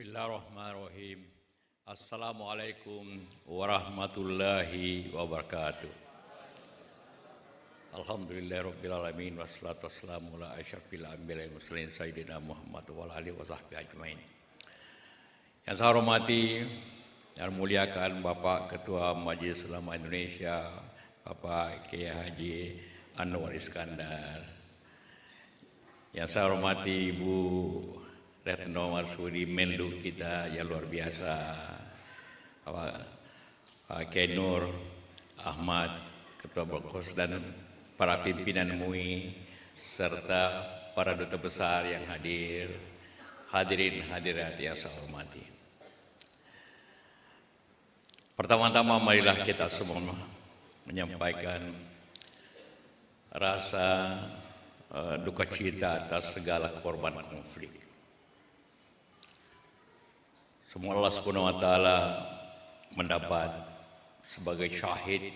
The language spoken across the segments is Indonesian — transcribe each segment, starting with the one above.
Bismillahirrahmanirrahim. Assalamualaikum warahmatullahi wabarakatuh. Alhamdulillahirrabbilalamin. Wassalatu wassalamu ala asyrafil anbiya'i wal mursalin sayyidina Muhammad wa ala alihi wa sahbihi ajmain. Yang saya hormati dan muliakan Bapak Ketua Majelis Ulama Indonesia, Bapak Kiai Haji Anwar Iskandar. Yang saya hormati Ibu Retno Marsudi, Menlu kita yang luar biasa, Pak Kiai Nur Ahmad, Ketua Bokos, dan para pimpinan MUI, serta para duta besar yang hadir, hadirin hadirat yang saya hormati. Pertama-tama marilah kita semua menyampaikan rasa duka cita atas segala korban konflik. Semua Allah Subhanahu wa taala mendapat sebagai syahid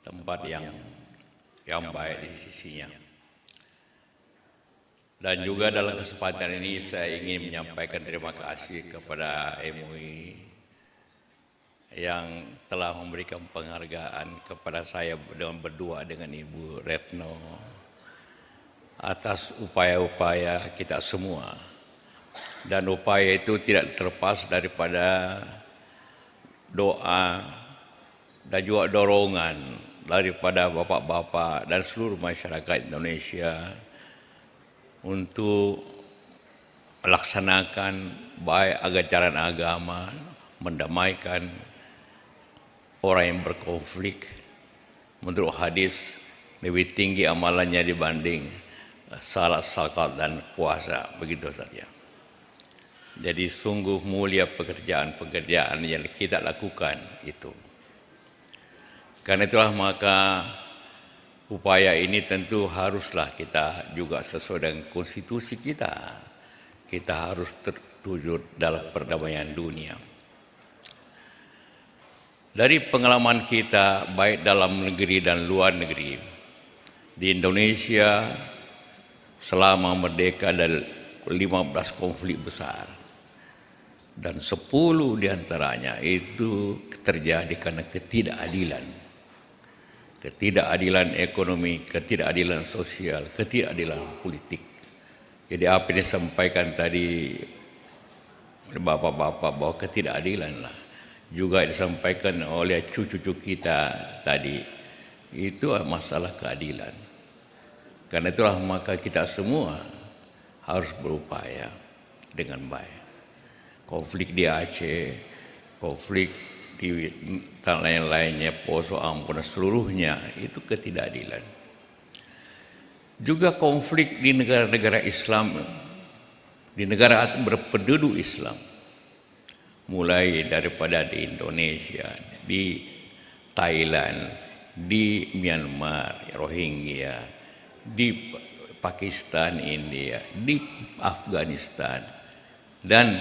tempat yang baik di sisinya. Dan juga dalam kesempatan ini saya ingin menyampaikan terima kasih kepada MUI yang telah memberikan penghargaan kepada saya dengan berdua dengan Ibu Retno atas upaya-upaya kita semua. Dan upaya itu tidak terlepas daripada doa dan juga dorongan daripada bapak-bapak dan seluruh masyarakat Indonesia untuk melaksanakan baik ajaran agama, mendamaikan orang yang berkonflik. Menurut hadis, lebih tinggi amalannya dibanding salat, zakat, dan puasa, begitu saja. Jadi sungguh mulia pekerjaan-pekerjaan yang kita lakukan itu. Karena itulah maka upaya ini tentu haruslah kita juga sesuai dengan konstitusi kita. Kita harus tertuju dalam perdamaian dunia. Dari pengalaman kita baik dalam negeri dan luar negeri, di Indonesia selama merdeka ada 15 konflik besar. Dan 10 diantaranya itu terjadi karena ketidakadilan. Ketidakadilan ekonomi, ketidakadilan sosial, ketidakadilan politik. Jadi apa yang disampaikan tadi oleh bapak-bapak bahwa ketidakadilan lah. Juga disampaikan oleh cucu-cucu kita tadi. Itu masalah keadilan. Karena itulah maka kita semua harus berupaya dengan baik. Konflik di Aceh, konflik di tanah lain-lainnya, Poso, Ambon, seluruhnya itu ketidakadilan. Juga konflik di negara-negara Islam, di negara berpenduduk Islam, mulai daripada di Indonesia, di Thailand, di Myanmar, Rohingya, di Pakistan, India, di Afghanistan, dan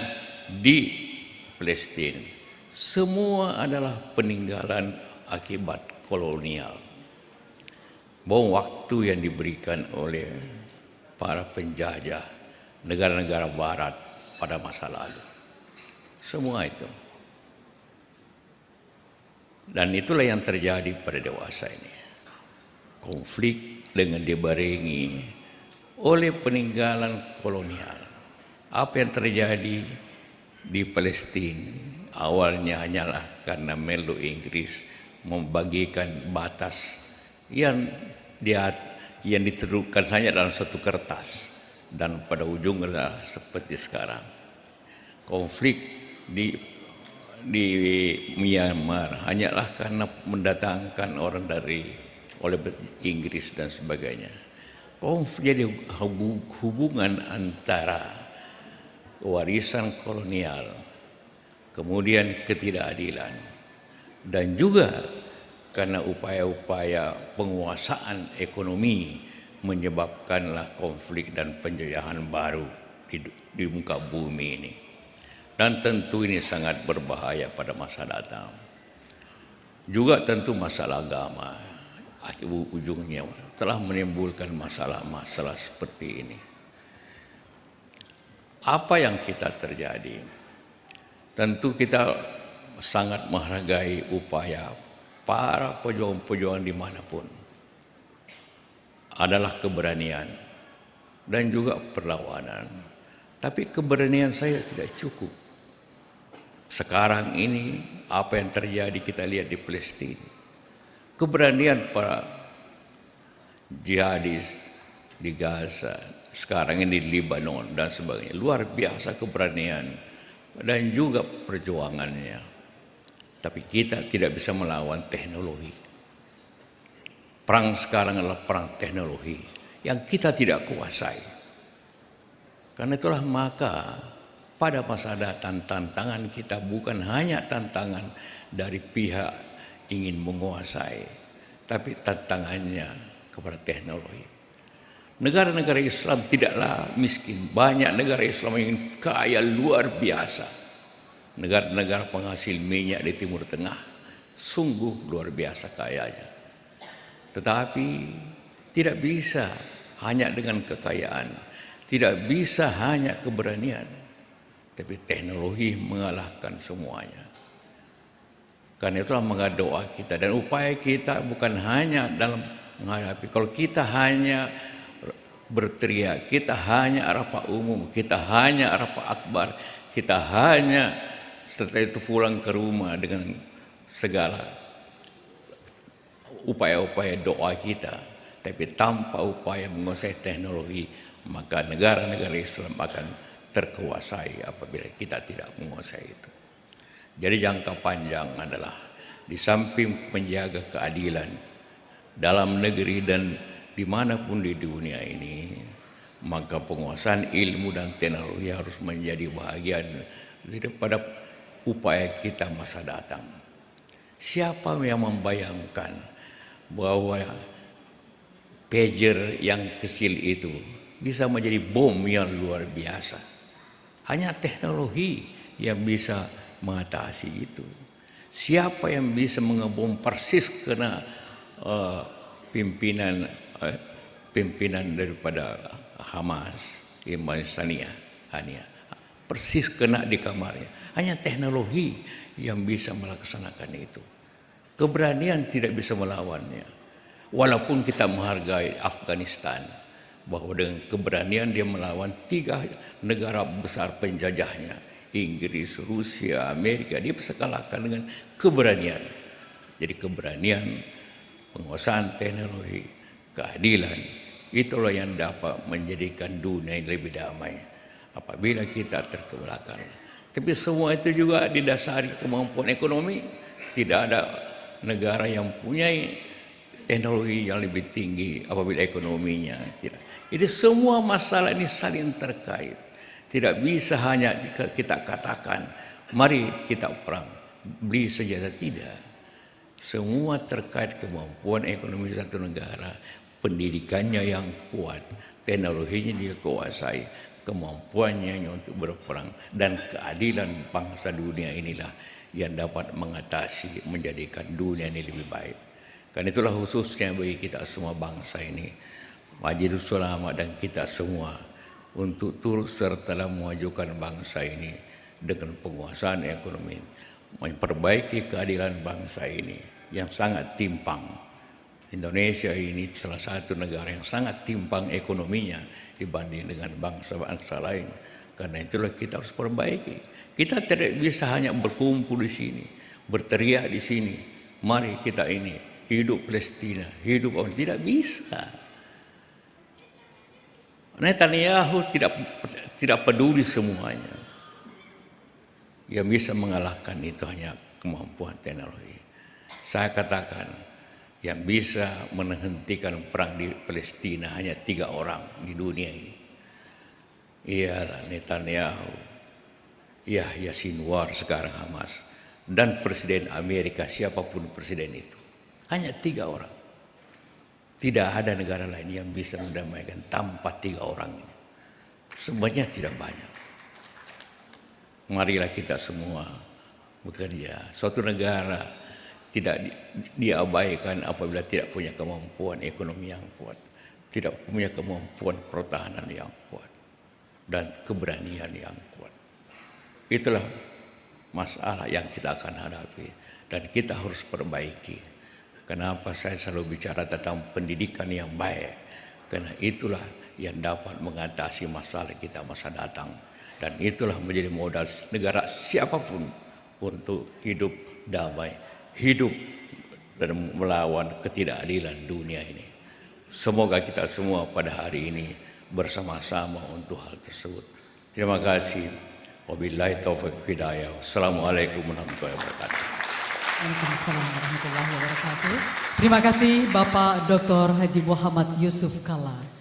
di Palestina. Semua adalah peninggalan akibat kolonial. Bom waktu yang diberikan oleh para penjajah negara-negara barat pada masa lalu. Semua itu. Dan itulah yang terjadi pada dewasa ini. Konflik dengan dibarengi oleh peninggalan kolonial. Apa yang terjadi di Palestina awalnya hanyalah karena Melu Inggris membagikan batas yang ditentukan saja dalam satu kertas, dan pada ujungnya seperti sekarang konflik di Myanmar hanyalah karena mendatangkan orang oleh Inggris dan sebagainya. Konflik jadi hubungan antara warisan kolonial, kemudian ketidakadilan, dan juga karena upaya-upaya penguasaan ekonomi menyebabkanlah konflik dan penjajahan baru di muka bumi ini. Dan tentu ini sangat berbahaya pada masa datang. Juga tentu masalah agama, ujungnya telah menimbulkan masalah-masalah seperti ini. Apa yang kita terjadi? Tentu kita sangat menghargai upaya para pejuang-pejuang dimanapun. Adalah keberanian dan juga perlawanan. Tapi keberanian saya tidak cukup. Sekarang ini apa yang terjadi kita lihat di Palestina. Keberanian para jihadis di Gaza, sekarang ini di Lebanon dan sebagainya. Luar biasa keberanian dan juga perjuangannya. Tapi kita tidak bisa melawan teknologi. Perang sekarang adalah perang teknologi yang kita tidak kuasai. Karena itulah maka pada masa datang tantangan kita bukan hanya tantangan dari pihak ingin menguasai, tapi tantangannya kepada teknologi. Negara-negara Islam tidaklah miskin. Banyak negara Islam yang kaya luar biasa. Negara-negara penghasil minyak di Timur Tengah sungguh luar biasa kayanya. Tetapi tidak bisa hanya dengan kekayaan, tidak bisa hanya keberanian, tapi teknologi mengalahkan semuanya. Karena itulah maka doa kita dan upaya kita bukan hanya dalam menghadapi. Kalau kita hanya berteriak, kita hanya rapat umum, kita hanya rapat akbar, kita hanya setelah itu pulang ke rumah dengan segala upaya-upaya doa kita, tapi tanpa upaya menguasai teknologi, maka negara-negara Islam akan terkuasai apabila kita tidak menguasai itu. Jadi jangka panjang adalah di samping menjaga keadilan dalam negeri dan dimanapun di dunia ini, maka penguasaan ilmu dan teknologi harus menjadi bagian daripada upaya kita masa datang. Siapa yang membayangkan bahwa pager yang kecil itu bisa menjadi bom yang luar biasa? Hanya teknologi yang bisa mengatasi itu. Siapa yang bisa mengebom persis kena pimpinan daripada Hamas, Imam Sania, persis kena di kamarnya. Hanya teknologi yang bisa melaksanakan itu. Keberanian tidak bisa melawannya. Walaupun kita menghargai Afghanistan, bahwa dengan keberanian dia melawan 3 negara besar penjajahnya, Inggris, Rusia, Amerika, dia bisa kalahkan dengan keberanian. Jadi keberanian, penguasaan teknologi, keadilan, itulah yang dapat menjadikan dunia lebih damai apabila kita terkebelakang. Tapi semua itu juga didasari kemampuan ekonomi. Tidak ada negara yang punya teknologi yang lebih tinggi apabila ekonominya tidak. Jadi semua masalah ini saling terkait. Tidak bisa hanya kita katakan, mari kita perang, beli senjata, tidak. Semua terkait kemampuan ekonomi satu negara, pendidikannya yang kuat, teknologinya dia kuasai, kemampuannya untuk berperang, dan keadilan bangsa dunia inilah yang dapat mengatasi, menjadikan dunia ini lebih baik. Karena itulah khususnya bagi kita semua bangsa ini, Majelis Ulama dan kita semua, untuk turut serta dalam memajukan bangsa ini dengan penguasaan ekonomi, memperbaiki keadilan bangsa ini yang sangat timpang. Indonesia ini salah satu negara yang sangat timpang ekonominya dibanding dengan bangsa-bangsa lain. Karena itulah kita harus perbaiki. Kita tidak bisa hanya berkumpul di sini, berteriak di sini, mari kita ini hidup Palestina, hidup orang, tidak bisa. Netanyahu tidak peduli semuanya. Yang bisa mengalahkan itu hanya kemampuan teknologi. Saya katakan, yang bisa menghentikan perang di Palestina hanya 3 orang di dunia ini. Ialah Netanyahu, Yahya Sinwar sekarang Hamas, dan Presiden Amerika, siapapun presiden itu. Hanya 3 orang. Tidak ada negara lain yang bisa mendamaikan tanpa 3 orang ini. Semuanya tidak banyak. Marilah kita semua bekerja. Suatu negara tidak diabaikan apabila tidak punya kemampuan ekonomi yang kuat, tidak punya kemampuan pertahanan yang kuat, dan keberanian yang kuat. Itulah masalah yang kita akan hadapi dan kita harus perbaiki. Kenapa saya selalu bicara tentang pendidikan yang baik? Karena itulah yang dapat mengatasi masalah kita masa datang. Dan itulah menjadi modal negara siapapun untuk hidup damai, hidup dan melawan ketidakadilan dunia ini. Semoga kita semua pada hari ini bersama-sama untuk hal tersebut. Terima kasih. Wabillahi taufiq hidayah. Assalamualaikum warahmatullahi wabarakatuh. Waalaikumsalam warahmatullahi wabarakatuh. Terima kasih Bapak Dr. Haji Muhammad Yusuf Kalla.